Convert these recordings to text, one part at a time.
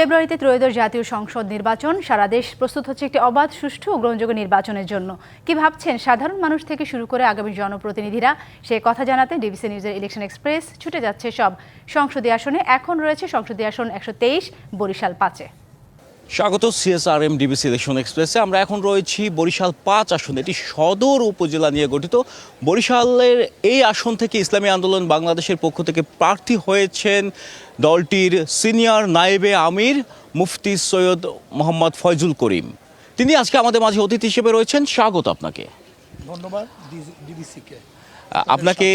ফেব্রুয়ারিতে ত্রয়োদশ জাতীয় সংসদ নির্বাচন। সারা দেশ প্রস্তুত হচ্ছে একটি অবাধ, সুষ্ঠু ও গ্রহণযোগ্য নির্বাচনের জন্য। কি ভাবছেন সাধারণ মানুষ থেকে শুরু করে আগামী জনপ্রতিনিধিরা? সে কথা জানাতে ডিবিসি নিউজের ইলেকশন এক্সপ্রেস ছুটে যাচ্ছে সব সংসদীয় আসনে। এখন রয়েছে সংসদীয় আসন 123 বরিশাল 5-এ। স্বাগত সিএসআরএম ডিবিসি ইলেকশন এক্সপ্রেসে। আমরা এখন রয়েছি বরিশাল 5 আসনে। এটি সদর উপজেলা নিয়ে গঠিত। বরিশালের এই আসন থেকে ইসলামী আন্দোলন বাংলাদেশের পক্ষ থেকে প্রার্থী হয়েছেন দলটির সিনিয়র নায়েবে আমির মুফতি সৈয়দ মোহাম্মদ ফয়জুল করিম। তিনি আজকে আমাদের মাঝে অতিথি হিসেবে রয়েছেন। স্বাগত আপনাকে। ধন্যবাদ ডিবিসিকে। আপনাকে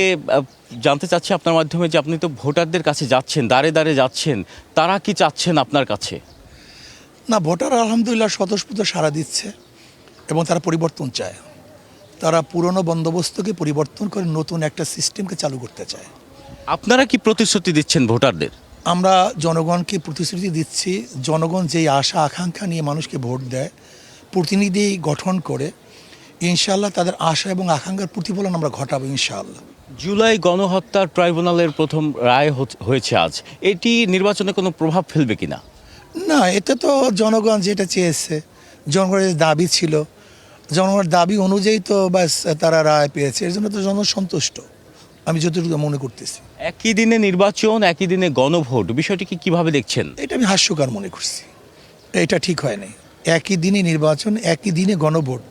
জানতে চাচ্ছি আপনার মাধ্যমে যে আপনি তো ভোটারদের কাছে যাচ্ছেন, দাঁড়ে দাঁড়ে যাচ্ছেন, তারা কি চাচ্ছেন আপনার কাছে? না, ভোটার আলহামদুলিল্লাহ স্বতঃস্ফূর্ত সাড়া দিচ্ছে এবং তারা পরিবর্তন চায়। তারা পুরনো বন্দোবস্তকে পরিবর্তন করে নতুন একটা সিস্টেমকে চালু করতে চায়। আপনারা কি প্রতিশ্রুতি দিচ্ছেন ভোটারদের? আমরা জনগণকে প্রতিশ্রুতি দিচ্ছি, জনগণ যেই আশা আকাঙ্ক্ষা নিয়ে মানুষকে ভোট দেয়, প্রতিনিধি গঠন করে ইনশাআল্লাহ তাদের আশা এবং আকাঙ্ক্ষার প্রতিফলন আমরা ঘটাবো ইনশাআল্লাহ। জুলাই গণহত্যা ট্রাইব্যুনালের প্রথম রায় হয়েছে আজ। এটি নির্বাচনে কোনো প্রভাব ফেলবে কিনা? না, এতে তো জনগণ যেটা চেয়েছে, জনগণের দাবি ছিল, জনগণের দাবি অনুযায়ী তো ব্যাস তারা রায় পেয়েছে। এর জন্য তো জনগণ সন্তুষ্ট, আমি যতটুকু মনে করতেছি। একই দিনে নির্বাচন, একই দিনে গণভোট, বিষয়টিকে কিভাবে দেখছেন? এটা আমি হাস্যকর মনে করছি। এটা ঠিক হয় নাই। একই দিনে নির্বাচন, একই দিনে গণভোট,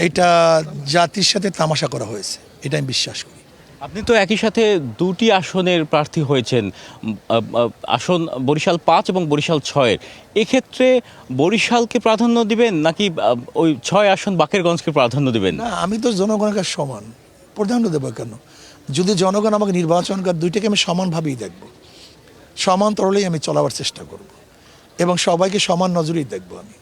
এটা জাতির সাথে তামাশা করা হয়েছে, এটা আমি বিশ্বাস করি। আপনি তো একই সাথে দুটি আসনের প্রার্থী হয়েছেন, আসন বরিশাল 5 এবং বরিশাল 6-এর। এক্ষেত্রে বরিশালকে প্রাধান্য দিবেন নাকি ওই 6 আসন বাকেরগঞ্জকে প্রাধান্য দিবেন? না, আমি তো জনগণের কাছে সমান, প্রাধান্য দেবো কেন? যদি জনগণ আমাকে নির্বাচন করে, দুইটাকে আমি সমানভাবেই দেখব, সমান তরলেই আমি চলাবার চেষ্টা করব এবং সবাইকে সমান নজরেই দেখব আমি।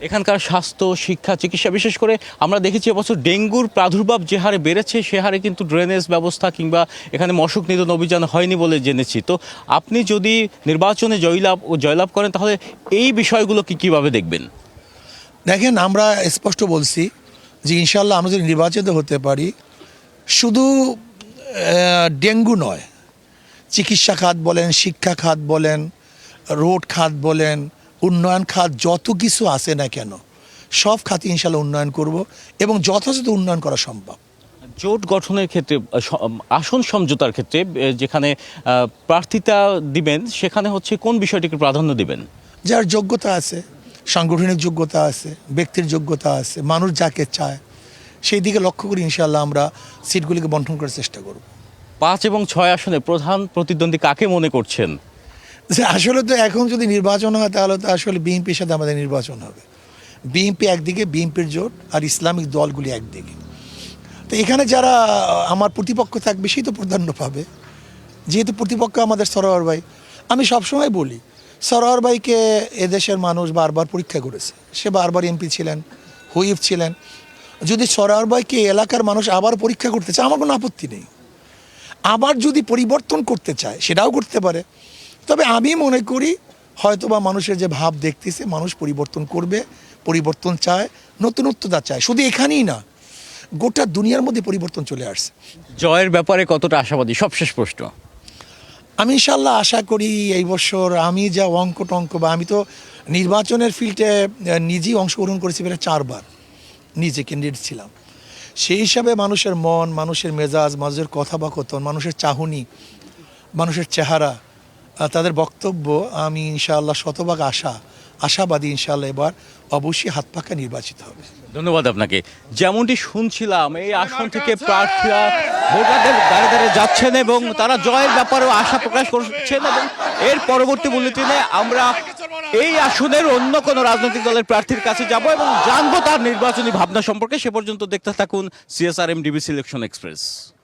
এখানকার স্বাস্থ্য, শিক্ষা, চিকিৎসা, বিশেষ করে আমরা দেখেছি এবছর ডেঙ্গুর প্রাদুর্ভাব যে হারে বেড়েছে, সে হারে কিন্তু ড্রেনেজ ব্যবস্থা কিংবা এখানে মশক নিধন অভিযান হয়নি বলে জেনেছি। তো আপনি যদি নির্বাচনে জয়লাভ করেন, তাহলে এই বিষয়গুলোকে কীভাবে দেখবেন? দেখেন, আমরা স্পষ্ট বলছি যে ইনশাল্লাহ আমরা যদি নির্বাচিত হতে পারি, শুধু ডেঙ্গু নয়, চিকিৎসা খাত বলেন, শিক্ষা খাত বলেন, রোড খাত বলেন, উন্নয়ন খাত, যত কিছু আছে না কেন সব খাতে ইনশাল্লাহ উন্নয়ন করব এবং যথাযথ উন্নয়ন করা সম্ভব। জোট গঠনের ক্ষেত্রে, আসন সমঝোতার ক্ষেত্রে যেখানে প্রার্থিতা দিবেন, সেখানে হচ্ছে কোন বিষয়টিকে প্রাধান্য দিবেন? যার যোগ্যতা আছে, সাংগঠনিক যোগ্যতা আছে, ব্যক্তির যোগ্যতা আছে, মানুষ যাকে চায়, সেই দিকে লক্ষ্য করে ইনশাল্লাহ আমরা সিটগুলিকে বন্টন করার চেষ্টা করব। 5 এবং 6 আসনে প্রধান প্রতিদ্বন্দ্বী কাকে মনে করছেন? যে আসলে তো এখন যদি নির্বাচন হয়, তাহলে তো আসলে বিএনপির সাথে আমাদের নির্বাচন হবে। বিএনপি একদিকে, বিএনপির জোট, আর ইসলামিক দলগুলি একদিকে। তো এখানে যারা আমার প্রতিপক্ষ থাকবে সেই তো প্রাধান্য পাবে, যেহেতু প্রতিপক্ষ আমাদের সরোয়ার ভাই। আমি সবসময় বলি, সরোয়ার ভাইকে এদেশের মানুষ বারবার পরীক্ষা করেছে। সে বারবার এমপি ছিলেন, হুইপ ছিলেন। যদি সরোয়ার ভাইকে এলাকার মানুষ আবার পরীক্ষা করতে চায়, আমার কোনো আপত্তি নেই। আবার যদি পরিবর্তন করতে চায়, সেটাও করতে পারে। তবে আমি মনে করি হয়তোবা মানুষের যে ভাব দেখতেছে, মানুষ পরিবর্তন করবে, পরিবর্তন চায়, নতুনত্বতা চায়। শুধু এখানেই না, গোটা দুনিয়ার মধ্যে পরিবর্তন চলে আসছে। জয়ের ব্যাপারে কতটা আশাবাদী? সবশেষ প্রশ্ন। আমি ইনশাল্লাহ আশা করি এই বছর আমি যা অঙ্ক বা আমি তো নির্বাচনের ফিল্ডে নিজেই অংশগ্রহণ করেছি প্রায় 4 বার, নিজে ক্যান্ডিডেট ছিলাম। সেই হিসাবে মানুষের মন, মানুষের মেজাজ, মানুষের কথাবাকথন, মানুষের চাহনি, মানুষের চেহারা, তাদের বক্তব্য, আমি ইনশাআল্লাহ শতভাগ আশাবাদী ইনশাআল্লাহ এবার অবশ্যই হাত পাকা নির্বাচিত হবে। ধন্যবাদ আপনাকে। যেমনটি শুনছিলাম, এই আসন থেকে প্রার্থীরা ভোটারদের দাঁড়ে দাঁড়িয়ে যাচ্ছেন এবং তারা জয়ের ব্যাপারেও আশা প্রকাশ করছেন। এবং এর পরবর্তী বুলেটিনে আমরা এই আসনের অন্য কোনো রাজনৈতিক দলের প্রার্থীর কাছে যাব এবং জানবো তার নির্বাচনী ভাবনা সম্পর্কে। সে পর্যন্ত দেখতে থাকুন সিএসআরএম ডিবিসি ইলেকশন এক্সপ্রেস।